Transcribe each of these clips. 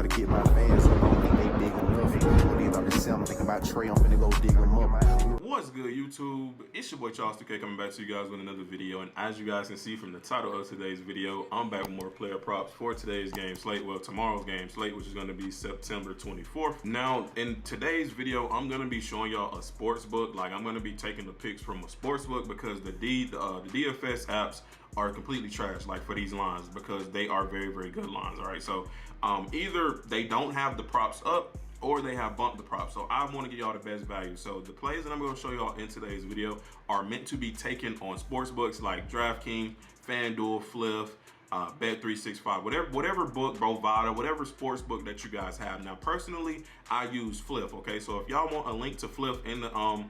gotta get my fans, so I don't think they big enough. Or either I can sell them, think about Trey, I'm finna go dig them up. What's good, YouTube? It's your boy Charles 2K coming back to you guys with another video, and as you guys can see from the title of today's video, I'm back with more player props for today's game slate, well, tomorrow's game slate, which is going to be September 24th. Now, in today's video, I'm going to be showing y'all a sports book. Like, I'm going to be taking the picks from a sports book because the DFS apps are completely trash, like, for these lines, because they are very, very good lines. All right, so either they don't have the props up or they have bumped the props. So I want to give y'all the best value. So the plays that I'm going to show y'all in today's video are meant to be taken on sports books like DraftKings, FanDuel, Fliff, Bet365, whatever book, Bovada, whatever sports book that you guys have. Now, personally, I use Fliff. Okay, so if y'all want a link to Fliff in the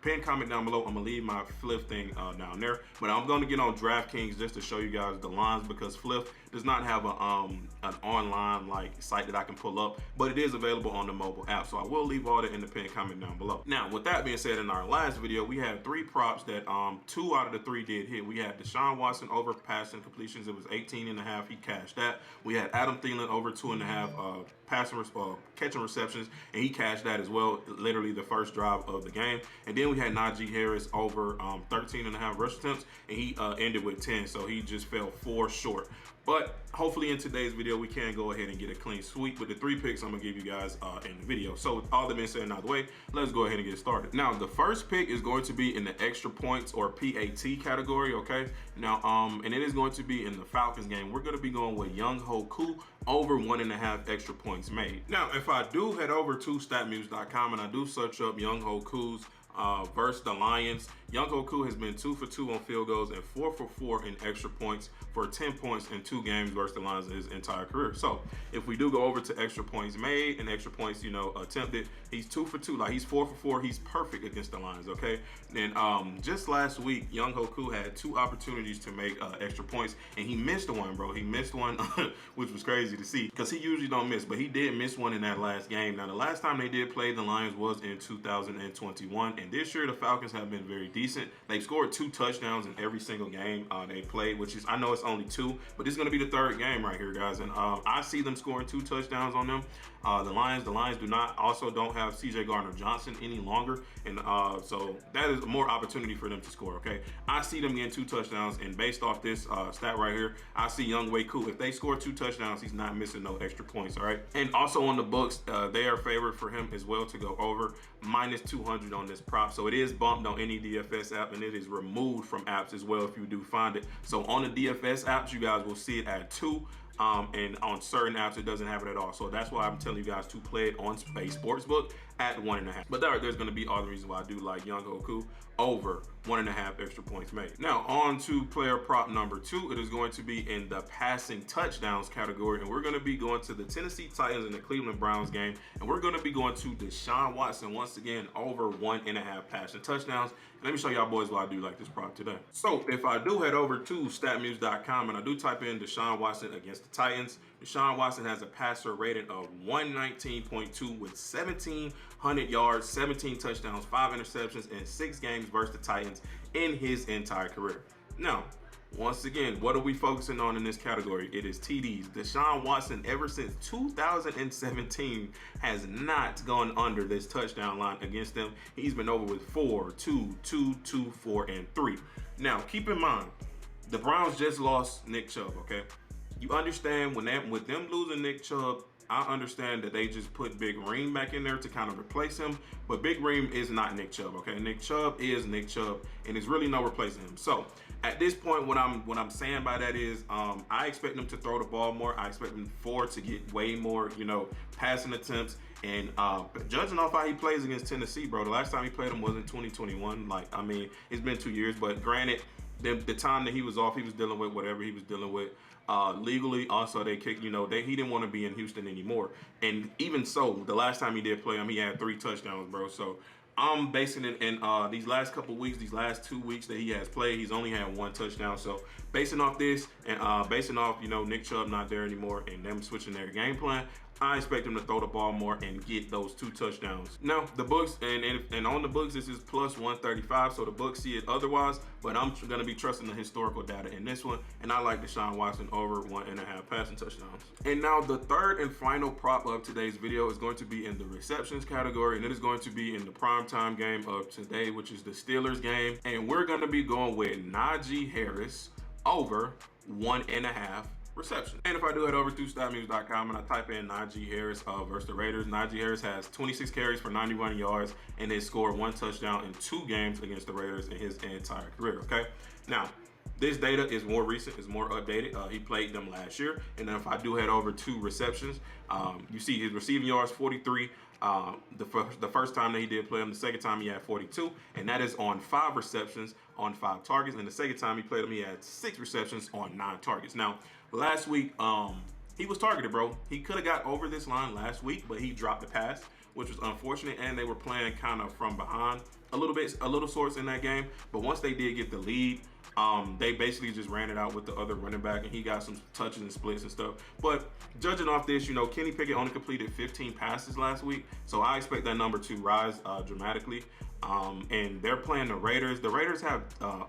pin comment down below, I'm gonna leave my Fliff thing down there, but I'm gonna get on DraftKings just to show you guys the lines, because Fliff does not have an online like site that I can pull up, but it is available on the mobile app. So I will leave all that in the pin comment down below. Now, with that being said, in our last video, we had 3 props that 2 out of the 3 did hit. We had DeShaun Watson over passing completions. It was 18.5. He cashed that. We had Adam Thielen over 2.5 catching receptions, and he cashed that as well, literally the first drive of the game. And then we had Naji Harris over 13.5 rush attempts, and he ended with 10, so he just fell 4 short. But hopefully in today's video, we can go ahead and get a clean sweep with the 3 picks I'm gonna give you guys in the video. So with all that being said out of the way, let's go ahead and get started. Now, the first pick is going to be in the extra points or PAT category, okay? Now, and it is going to be in the Falcons game. We're gonna be going with Younghoe Koo over 1.5 extra points made. Now, if I do head over to statmuse.com and I do search up Younghoe Koo's versus the Lions, Younghoe Koo has been 2 for 2 on field goals and 4 for 4 in extra points for 10 points in 2 games versus the Lions in his entire career. So if we do go over to extra points made and extra points, attempted, he's 2 for 2. Like, he's 4 for 4. He's perfect against the Lions. Okay. Then just last week, Younghoe Koo had 2 opportunities to make extra points, and he missed one, bro. He missed one, which was crazy to see because he usually don't miss, but he did miss one in that last game. Now, the last time they did play the Lions was in 2021, and this year the Falcons have been very decent. They've scored 2 touchdowns in every single game they played, which is, I know it's only 2, but this is going to be the 3rd game right here, guys. And I see them scoring 2 touchdowns on them. The Lions don't have CJ Gardner-Johnson any longer, and so that is more opportunity for them to score. Okay, I see them getting 2 touchdowns, and based off this stat right here, I see Younghoe Koo, if they score 2 touchdowns, he's not missing no extra points. All right, and also on the books, they are favored for him as well to go over -200 on this prop. So it is bumped on any DFS app, and it is removed from apps as well if you do find it. So on the DFS apps, you guys will see it at 2. And on certain apps, it doesn't have it at all. So that's why I'm telling you guys to play it on a sports book at 1.5. But there's going to be all the reasons why I do like Younghoe Koo over 1.5 extra points made. Now, on to player prop number 2. It is going to be in the passing touchdowns category, and we're going to be going to the Tennessee Titans and the Cleveland Browns game, and we're going to be going to DeShaun Watson once again over 1.5 passing touchdowns. And let me show y'all boys why I do like this prop today. So if I do head over to statmuse.com and I do type in DeShaun Watson against the Titans, DeShaun Watson has a passer rating of 119.2 with 1,700 yards, 17 touchdowns, 5 interceptions, and 6 games versus the Titans in his entire career. Now, once again, what are we focusing on in this category? It is TDs. DeShaun Watson, ever since 2017, has not gone under this touchdown line against them. He's been over with 4, 2, 2, 2, 4, and 3. Now, keep in mind, the Browns just lost Nick Chubb, okay? You understand with them losing Nick Chubb, I understand that they just put Big Reem back in there to kind of replace him, but Big Reem is not Nick Chubb, okay? Nick Chubb is Nick Chubb, and there's really no replacing him. So at this point, what I'm saying by that is, I expect them to throw the ball more. I expect them to get way more, passing attempts. And judging off how he plays against Tennessee, bro, the last time he played him was in 2021. Like, I mean, it's been 2 years, but granted, the time that he was off, he was dealing with whatever he was dealing with. Legally, also, they kicked, he didn't want to be in Houston anymore. And even so, the last time he did play him, he had 3 touchdowns, bro. So I'm basing it in these last couple weeks, these last 2 weeks that he has played, he's only had 1 touchdown. So basing off this and basing off, Nick Chubb not there anymore and them switching their game plan, I expect him to throw the ball more and get those 2 touchdowns. Now, the books, and on the books, this is plus 135, so the books see it otherwise. but I'm gonna be trusting the historical data in this one, and I like DeShaun Watson over 1.5 passing touchdowns. And now the third and final prop of today's video is going to be in the receptions category, and it is going to be in the primetime game of today, which is the Steelers game, and we're gonna be going with Naji Harris over 1.5 reception. And if I do head over to statmuse.com and I type in Naji Harris versus the Raiders, Naji Harris has 26 carries for 91 yards and they scored 1 touchdown in 2 games against the Raiders in his entire career, okay? Now, this data is more recent, is more updated. He played them last year. And then if I do head over to receptions, you see his receiving yards, 43. The first time that he did play him, the second time he had 42, and that is on 5 receptions on 5 targets. And the second time he played him, he had 6 receptions on 9 targets. Now, last week, he was targeted, bro. He could have got over this line last week, but he dropped the pass, which was unfortunate, and they were playing kind of from behind a little sorts in that game. But once they did get the lead, they basically just ran it out with the other running back, and he got some touches and splits and stuff. But judging off this, you know, Kenny Pickett only completed 15 passes last week, so I expect that number to rise dramatically. And they're playing the Raiders. The Raiders have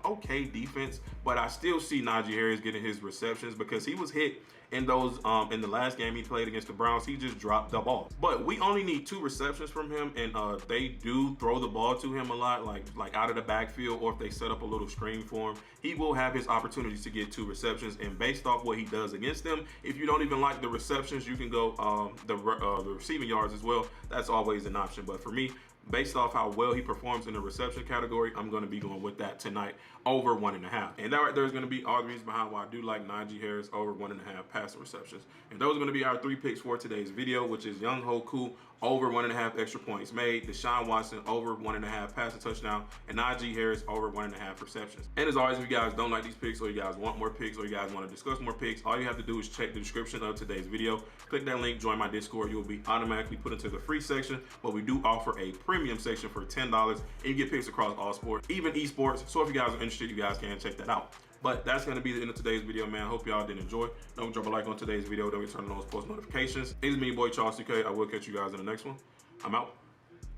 okay defense, but I still see Naji Harris getting his receptions because he was hit in those in the last game he played against the Browns. He just dropped the ball. But we only need 2 receptions from him, and they do throw the ball to him a lot, like out of the backfield, or if they set up a little screen for him, he will have his opportunities to get 2 receptions. And based off what he does against them, if you don't even like the receptions, you can go the receiving yards as well. That's always an option. But for me, based off how well he performs in the reception category, I'm going to be going with that tonight over 1.5. And that right there is going to be all the reasons behind why I do like Naji Harris over 1.5 passing receptions. And those are going to be our 3 picks for today's video, which is Younghoe Koo over 1.5 extra points made, DeShaun Watson over 1.5 passing touchdown, and Naji Harris over 1.5 receptions. And as always, if you guys don't like these picks, or you guys want more picks, or you guys want to discuss more picks, all you have to do is check the description of today's video, click that link, join my Discord. You will be automatically put into the free section, but we do offer a premium section for $10, and you get picks across all sports, even esports. So if you guys are interested, you guys can check that out. But that's going to be the end of today's video, man. Hope y'all did enjoy. Don't drop a like on today's video. Don't be turning on those post notifications. It's me, boy Charles CK. I will catch you guys in the next one. I'm out.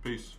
Peace.